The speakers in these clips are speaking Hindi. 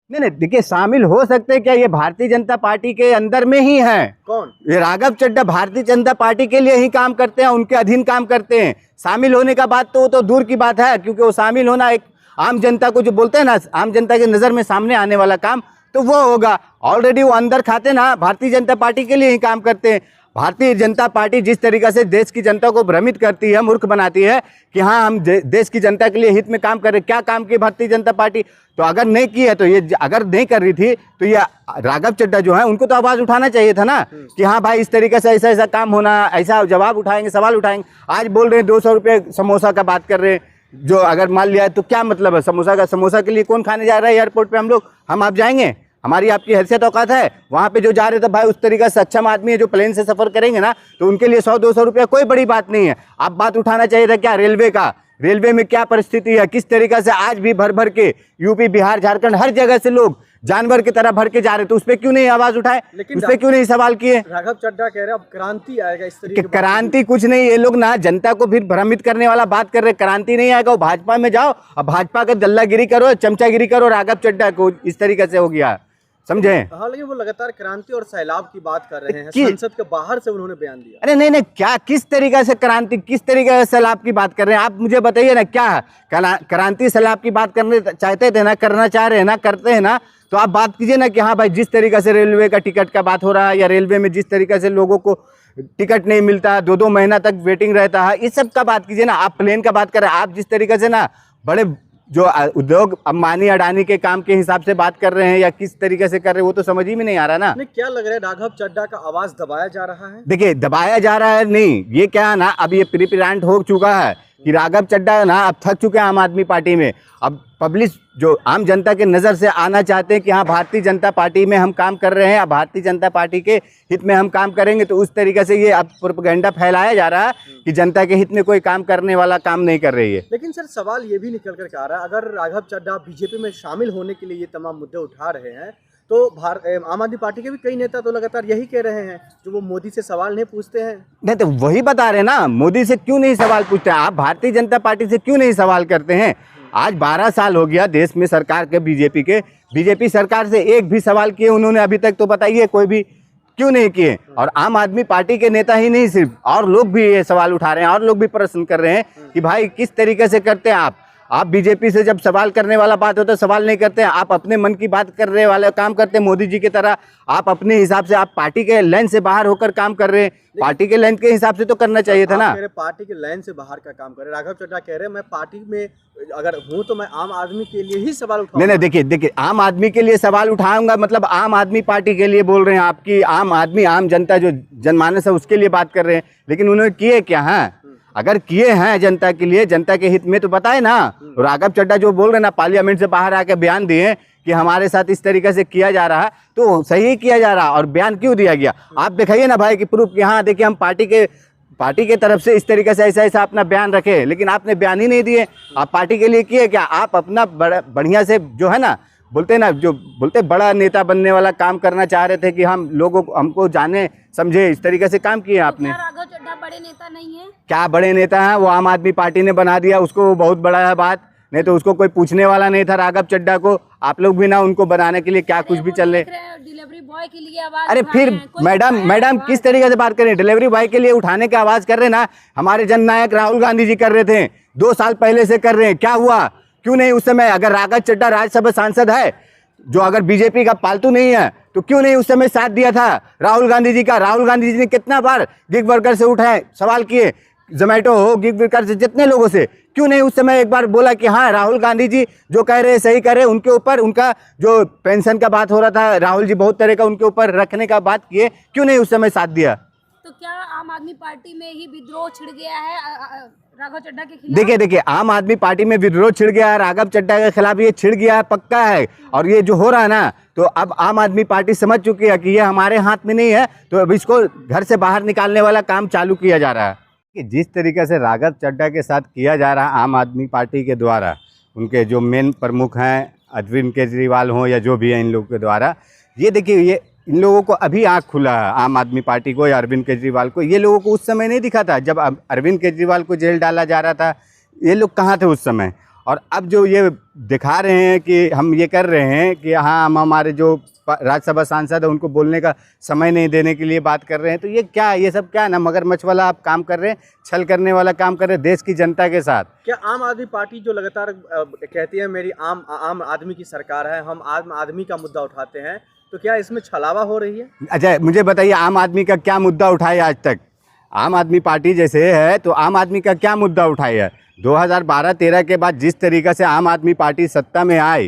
नहीं नहीं, देखिए शामिल हो सकते हैं क्या, ये भारतीय जनता पार्टी के अंदर में ही है। कौन? ये राघव चड्ढा भारतीय जनता पार्टी के लिए ही काम करते हैं, उनके अधीन काम करते हैं। शामिल होने का बात तो वो तो दूर की बात है, क्योंकि वो शामिल होना एक आम जनता को जो बोलते हैं ना, आम जनता की नज़र में सामने आने वाला काम तो वो होगा। ऑलरेडी वो अंदर खाते ना भारतीय जनता पार्टी के लिए ही काम करते हैं। भारतीय जनता पार्टी जिस तरीक़े से देश की जनता को भ्रमित करती है, मूर्ख बनाती है कि हाँ हम देश की जनता के लिए हित में काम कर रहे, क्या काम की भारतीय जनता पार्टी? तो अगर नहीं की है तो ये, अगर नहीं कर रही थी तो ये राघव चड्ढा जो है उनको तो आवाज़ उठाना चाहिए था ना कि हाँ भाई इस तरीके से ऐसा ऐसा काम होना, ऐसा जवाब उठाएंगे, सवाल उठाएंगे। आज बोल रहे हैं 200 रुपये समोसा का बात कर रहे हैं, जो अगर मान लिया है तो क्या मतलब है समोसा का? समोसा के लिए कौन खाने जा रहा है एयरपोर्ट पे? हम आप जाएंगे? हमारी आपकी हैसियत औकात है? वहाँ पे जो जा रहे थे भाई उस तरीके से सक्षम आदमी है जो प्लेन से सफ़र करेंगे ना, तो उनके लिए 100-200 रुपया कोई बड़ी बात नहीं है। आप बात उठाना चाहिए था क्या रेलवे का? रेलवे में क्या परिस्थिति है, किस तरीके से आज भी भर भर के यूपी, बिहार, झारखंड हर जगह से लोग जानवर की तरह भर के जा रहे थे, उस पर क्यों नहीं आवाज उठाए? उस पर क्यों नहीं सवाल किए? राघव चड्ढा कह रहे अब क्रांति आएगा, इस तरीके क्रांति कुछ नहीं, ये लोग ना जनता को फिर भ्रमित करने वाला बात कर रहे। क्रांति नहीं आएगा, वो भाजपा में जाओ और भाजपा का दल्लागिरी करो, चमचागिरी करो। राघव चड्ढा को इस तरीके से हो गया, समझे? हाँ, लेकिन वो लगातार क्रांति और सैलाब की बात कर रहे हैं, संसद के बाहर से उन्होंने बयान दिया। अरे नहीं नहीं, क्या किस तरीके से क्रांति, किस तरीके से सैलाब की बात कर रहे हैं आप? मुझे बताइए ना, क्या क्रांति सैलाब की बात करने चाहते थे ना, करना चाह रहे हैं ना, करते हैं ना, तो आप बात कीजिए ना कि हाँ भाई जिस तरीके से रेलवे का टिकट का बात हो रहा है, या रेलवे में जिस तरीके से लोगों को टिकट नहीं मिलता, 2-2 महीना तक वेटिंग रहता है, इस सब का बात कीजिए ना। आप प्लेन का बात कर रहे हैं, आप जिस तरीके से ना बड़े जो उद्योग अंबानी अडानी के काम के हिसाब से बात कर रहे हैं या किस तरीके से कर रहे हैं, वो तो समझ ही में नहीं आ रहा ना। नहीं, क्या लग रहा है राघव चड्ढा का आवाज दबाया जा रहा है? देखिए दबाया जा रहा है नहीं, ये क्या है ना, अब ये प्रीप्लान्ड हो चुका है कि राघव चड्ढा ना अब थक चुके हैं आम आदमी पार्टी में। अब पब्लिक जो आम जनता के नज़र से आना चाहते हैं कि हाँ भारतीय जनता पार्टी में हम काम कर रहे हैं, अब भारतीय जनता पार्टी के हित में हम काम करेंगे, तो उस तरीके से ये अब प्रोपेगेंडा फैलाया जा रहा है कि जनता के हित में कोई काम करने वाला काम नहीं कर रही है। लेकिन सर सवाल ये भी निकल कर आ रहा है, अगर राघव चड्ढा बीजेपी में शामिल होने के लिए ये तमाम मुद्दे उठा रहे हैं, तो आम आदमी पार्टी के भी कई नेता तो लगातार यही कह रहे हैं, जो वो मोदी से सवाल नहीं पूछते हैं। नहीं तो वही बता रहे ना, मोदी से क्यों नहीं सवाल पूछते? आप भारतीय जनता पार्टी से क्यों नहीं सवाल करते हैं? आज 12 साल हो गया देश में सरकार के, बीजेपी सरकार से एक भी सवाल किए उन्होंने अभी तक? तो बताइए कोई भी क्यों नहीं किए? और आम आदमी पार्टी के नेता ही नहीं, सिर्फ और लोग भी ये सवाल उठा रहे हैं, और लोग भी प्रश्न कर रहे हैं कि भाई किस तरीके से करते हैं आप बीजेपी से जब सवाल करने वाला बात होता है सवाल नहीं करते हैं, आप अपने मन की बात करने वाले काम करते हैं मोदी जी की तरह। आप अपने हिसाब से, आप पार्टी के लाइन से बाहर होकर काम कर रहे हैं, पार्टी के लाइन के हिसाब से तो करना चाहिए था ना। मेरे पार्टी के लाइन से बाहर का काम करे, राघव चड्ढा कह रहे हैं मैं पार्टी में अगर हूँ तो मैं आम आदमी के लिए ही सवाल उठाऊंगा। नहीं देखिए आम आदमी के लिए सवाल उठाऊंगा मतलब आम आदमी पार्टी के लिए बोल रहे हैं, आपकी आम आदमी, आम जनता जो जनमानस है उसके लिए बात कर रहे हैं, लेकिन उन्होंने किए क्या हैं? अगर किए हैं जनता के लिए, जनता के हित में, तो बताए ना। राघव चड्ढा जो बोल रहे हैं ना, पार्लियामेंट से बाहर आके बयान दिए कि हमारे साथ इस तरीके से किया जा रहा है, तो सही किया जा रहा। और बयान क्यों दिया गया आप दिखाइए ना भाई कि प्रूफ कि हाँ देखिए हम पार्टी के तरफ से इस तरीके से ऐसा अपना बयान रखे, लेकिन आपने बयान ही नहीं दिए। आप पार्टी के लिए किए क्या? आप अपना बढ़िया से जो है ना, बोलते ना, जो बोलते बड़ा नेता बनने वाला काम करना चाह रहे थे कि हम लोगों को, हमको जाने समझे, इस तरीके से काम किए आपने। राघव चड्ढा बड़े नेता नहीं है? क्या बड़े नेता हैं? वो आम आदमी पार्टी ने बना दिया उसको, बहुत बड़ा है बात, नहीं तो उसको कोई पूछने वाला नहीं था राघव चड्ढा को। आप लोग भी ना उनको बनाने के लिए क्या कुछ भी चल रहे। डिलीवरी बॉय के लिए आवाज, अरे फिर मैडम किस तरीके से बात करें? डिलीवरी बॉय के लिए उठाने की आवाज कर रहे ना, हमारे जननायक राहुल गांधी जी कर रहे थे, 2 साल पहले से कर रहे हैं। क्या हुआ? क्यों नहीं उस समय? अगर राघव चड्ढा राज्यसभा सांसद है, जो अगर बीजेपी का पालतू नहीं है, तो क्यों नहीं उस समय साथ दिया था राहुल गांधी जी का? राहुल गांधी जी ने कितना बार गिग वर्कर से उठाए, सवाल किए, जोमेटो हो, गिग वर्कर से, जितने लोगों से, क्यों नहीं उस समय एक बार बोला कि हाँ राहुल गांधी जी जो कह रहे हैं सही कह रहे हैं? उनके ऊपर, उनका जो पेंशन का बात हो रहा था, राहुल जी बहुत तरह का उनके ऊपर रखने का बात किए, क्यों नहीं उस समय साथ दिया? तो क्या आम आदमी पार्टी में ही विद्रोह छिड़ गया है राघव चड्ढा के खिलाफ? देखिए आम आदमी पार्टी में विद्रोह छिड़ गया है राघव चड्ढा के खिलाफ, ये छिड़ गया है, पक्का है। और ये जो हो रहा है ना, तो अब आम आदमी पार्टी समझ चुकी है कि ये हमारे हाथ में नहीं है, तो अब इसको घर से बाहर निकालने वाला काम चालू किया जा रहा है। कि जिस तरीके से राघव चड्ढा के साथ किया जा रहा है आम आदमी पार्टी के द्वारा, उनके जो मेन प्रमुख हैं अरविंद केजरीवाल हों या जो भी हैं इन लोगों के द्वारा, ये देखिए, ये इन लोगों को अभी आँख खुला है आम आदमी पार्टी को या अरविंद केजरीवाल को। ये लोगों को उस समय नहीं दिखा था जब अरविंद केजरीवाल को जेल डाला जा रहा था, ये लोग कहाँ थे उस समय? और अब जो ये दिखा रहे हैं कि हम ये कर रहे हैं कि हाँ हम हमारे जो राज्यसभा सांसद है उनको बोलने का समय नहीं देने के लिए बात कर रहे हैं, तो ये क्या, ये सब क्या ना मगरमच्छ वाला आप काम कर रहे हैं, छल करने वाला काम कर रहे हैं देश की जनता के साथ। क्या आम आदमी पार्टी जो लगातार कहती है मेरी आम आदमी की सरकार है, हम आम आदमी का मुद्दा उठाते हैं, तो क्या इसमें छलावा हो रही है? अच्छा मुझे बताइए आम आदमी का क्या मुद्दा उठाया आज तक? आम आदमी पार्टी जैसे है तो आम आदमी का क्या मुद्दा उठाया है? 2012-13 के बाद जिस तरीक़े से आम आदमी पार्टी सत्ता में आई,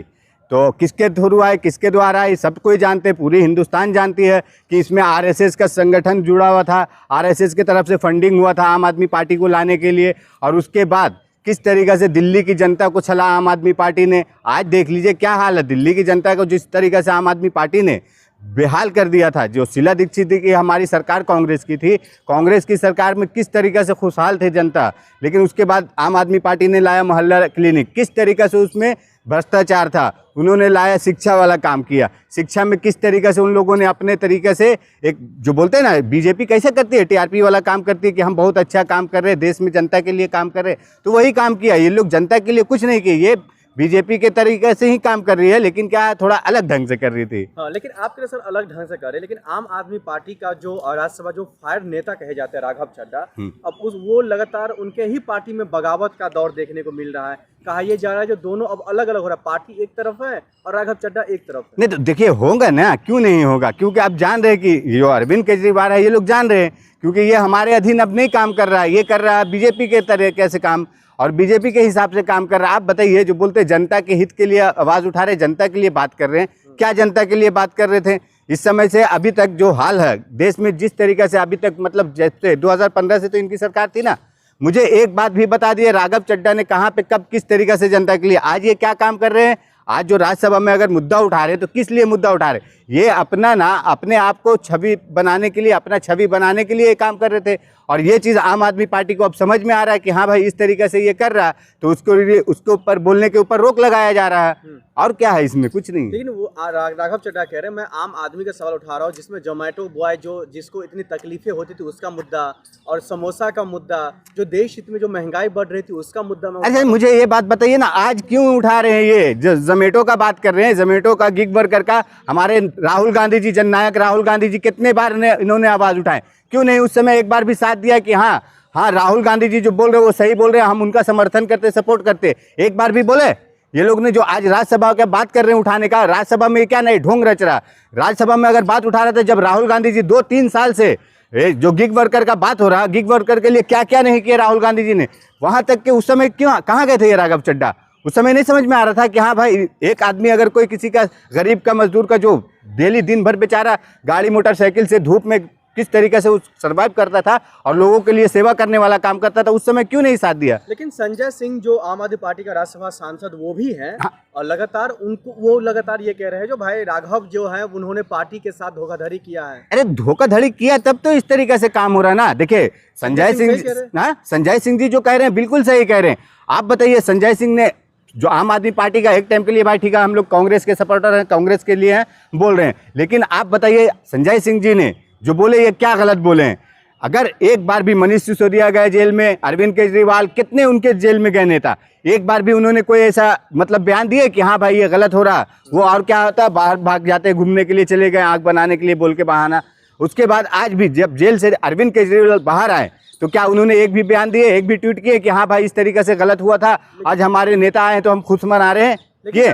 तो किसके थ्रू आए, किसके द्वारा आई, सब कोई जानते हैं, पूरी हिंदुस्तान जानती है कि इसमें आरएसएस का संगठन जुड़ा हुआ था, आरएसएस की तरफ से फंडिंग हुआ था आम आदमी पार्टी को लाने के लिए। और उसके बाद किस तरीक़े से दिल्ली की जनता को छला आम आदमी पार्टी ने। आज देख लीजिए क्या हाल है दिल्ली की जनता को, जिस तरीक़े से आम आदमी पार्टी ने बेहाल कर दिया था। जो शीला दीक्षित की हमारी सरकार कांग्रेस की थी, कांग्रेस की सरकार में किस तरीक़े से खुशहाल थे जनता, लेकिन उसके बाद आम आदमी पार्टी ने लाया मोहल्ला क्लिनिक, किस तरीक़े से उसमें भ्रष्टाचार था। उन्होंने लाया शिक्षा वाला काम किया, शिक्षा में किस तरीक़े से उन लोगों ने अपने तरीके से एक जो बोलते हैं ना बीजेपी कैसे करती है, टीआरपी वाला काम करती है कि हम बहुत अच्छा काम कर रहे हैं, देश में जनता के लिए काम कर रहे हैं, तो वही काम किया। ये लोग जनता के लिए कुछ नहीं किए, ये बीजेपी के तरीके से ही काम कर रही है, लेकिन क्या थोड़ा अलग ढंग से कर रही थी। हाँ, लेकिन आपके सर अलग ढंग से कर रहे हैं, लेकिन आम आदमी पार्टी का जो राज्यसभा जो फायर नेता कहे जाते हैं राघव चड्ढा, अब वो लगातार उनके ही पार्टी में बगावत का दौर देखने को मिल रहा है। कहा यह जा रहा है जो दोनों अब अलग अलग हो रहा है, पार्टी एक तरफ है और राघव चड्ढा एक तरफ है। नहीं तो देखिए होगा ना, क्यों नहीं होगा, क्योंकि आप जान रहे हैं कि जो अरविंद केजरीवाल है ये लोग जान रहे हैं, क्योंकि ये हमारे अधीन अब नहीं काम कर रहा है, ये कर रहा है बीजेपी के तरीके से काम और बीजेपी के हिसाब से काम कर रहा है। आप बताइए जो बोलते जनता के हित के लिए आवाज़ उठा रहे, जनता के लिए बात कर रहे हैं, क्या जनता के लिए बात कर रहे थे? इस समय से अभी तक जो हाल है देश में, जिस तरीके से अभी तक मतलब जैसे 2015 से तो इनकी सरकार थी ना, मुझे एक बात भी बता दिए राघव चड्ढा ने कहाँ पे कब किस तरीके से जनता के लिए, आज ये क्या काम कर रहे हैं? आज जो राज्यसभा में अगर मुद्दा उठा रहे हैं तो किस लिए मुद्दा उठा रहे? ये अपना ना अपने आप को छवि बनाने के लिए, अपना छवि बनाने के लिए ये काम कर रहे थे। और ये चीज़ आम आदमी पार्टी को अब समझ में आ रहा है कि हाँ भाई इस तरीके से ये कर रहा है, तो उसके ऊपर बोलने के ऊपर रोक लगाया जा रहा है। और क्या है इसमें, कुछ नहीं। लेकिन वो राघव चड्ढा कह रहे हैं मैं आम आदमी का सवाल उठा रहा हूँ, जिसमें जोमेटो बॉय जो जिसको इतनी तकलीफें होती थी उसका मुद्दा, और समोसा का मुद्दा, जो देश हित में जो महंगाई बढ़ रही थी उसका मुद्दा। अच्छा मुझे ये बात बताइए ना, आज क्यों उठा रहे हैं ये जो जोमेटो का बात कर रहे हैं, जोमेटो का गिग वर्कर का? हमारे राहुल गांधी जी, जननायक राहुल गांधी जी कितने बार इन्होंने आवाज़ उठाए, क्यों नहीं उस समय एक बार भी साथ दिया कि हाँ राहुल गांधी जी जो बोल रहे हैं वो सही बोल रहे हैं, हम उनका समर्थन करते, सपोर्ट करते? एक बार भी बोले? ये लोग ने जो आज राज्यसभा का बात कर रहे हैं उठाने का, राज्यसभा में क्या नहीं ढोंग रच रहा। राज्यसभा में अगर बात उठा रहे थे, जब राहुल गांधी जी 2-3 साल से जो गिग वर्कर का बात हो रहा, गिग वर्कर के लिए क्या क्या नहीं किया राहुल गांधी जी ने, वहां तक के उस समय क्यों कहाँ गए थे ये राघव चड्ढा? उस समय नहीं समझ में आ रहा था कि हाँ भाई एक आदमी अगर कोई किसी का गरीब का, मजदूर का, जो डेली दिन भर बेचारा गाड़ी मोटरसाइकिल से धूप में किस तरीके से वो सर्वाइव करता था और लोगों के लिए सेवा करने वाला काम करता था, उस समय क्यों नहीं साथ दिया? लेकिन संजय सिंह जो आम आदमी पार्टी का राज्यसभा सांसद वो भी हैं, और लगातार उनको वो लगातार ये कह रहे हैं जो भाई राघव जो है उन्होंने पार्टी के साथ धोखाधड़ी किया है। अरे धोखाधड़ी किया तब तो इस तरीके से काम हो रहा ना। देखिए संजय सिंह जी जो कह रहे हैं बिल्कुल सही कह रहे हैं। आप बताइए संजय सिंह ने जो आम आदमी पार्टी का एक टाइम के लिए, भाई ठीक है हम लोग कांग्रेस के सपोर्टर हैं, कांग्रेस के लिए हैं बोल रहे हैं, लेकिन आप बताइए संजय सिंह जी ने जो बोले ये क्या गलत बोले हैं? अगर एक बार भी मनीष सिसोदिया गए जेल में, अरविंद केजरीवाल कितने उनके जेल में गए नेता, एक बार भी उन्होंने कोई ऐसा मतलब बयान दिए कि हाँ भाई ये गलत हो रहा? वो और क्या होता, बाहर भाग जाते, घूमने के लिए चले गए, आंख बनाने के लिए बोल के बहाना। उसके बाद आज भी जब जेल से अरविंद केजरीवाल बाहर आए तो क्या उन्होंने एक भी बयान दिए, एक भी ट्वीट किए कि हाँ भाई इस तरीके से गलत हुआ था, आज हमारे नेता आए तो हम खुश मना रहे हैं? ये